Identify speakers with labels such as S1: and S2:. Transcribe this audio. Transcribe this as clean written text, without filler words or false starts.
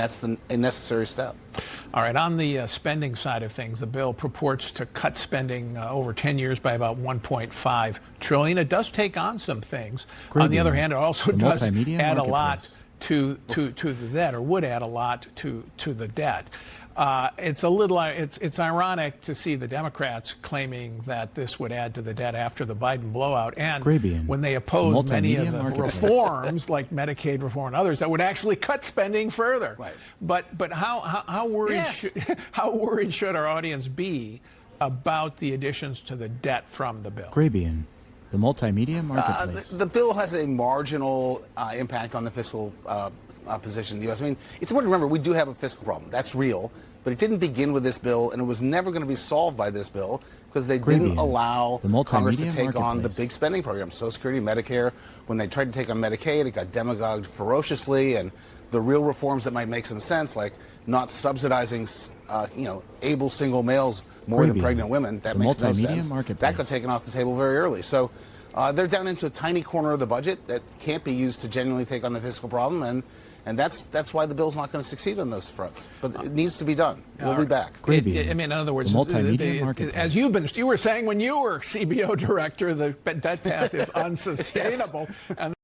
S1: That's a necessary step.
S2: All right, on the spending side of things, the bill purports to cut spending over 10 years by about $1.5 trillion. It does take on some things. On the other hand, it also does add a lot to the debt, or would add a lot to the debt. It's a little, it's ironic to see the Democrats claiming that this would add to the debt after the Biden blowout, and when they oppose many of the reforms like Medicaid reform and others that would actually cut spending further.
S1: Right.
S2: But how worried how worried should our audience be about the additions to the debt from the bill?
S3: Grabian, the multimedia marketplace.
S1: The bill has a marginal impact on the fiscal position in the U.S. I mean, it's important to remember we do have a fiscal problem. That's real. But it didn't begin with this bill, and it was never going to be solved by this bill because they didn't allow Congress to take on the big spending programs, Social Security, Medicare. When they tried to take on Medicaid, it got demagogued ferociously, and the real reforms that might make some sense, like not subsidizing, able single males more than pregnant women, that makes no sense. That got taken off the table very early. So they're down into a tiny corner of the budget that can't be used to genuinely take on the fiscal problem, and that's why the bill's not going to succeed on those fronts. But it needs to be done. We'll be back.
S2: I mean, in other words, as you were saying when you were CBO director, the debt path is unsustainable. And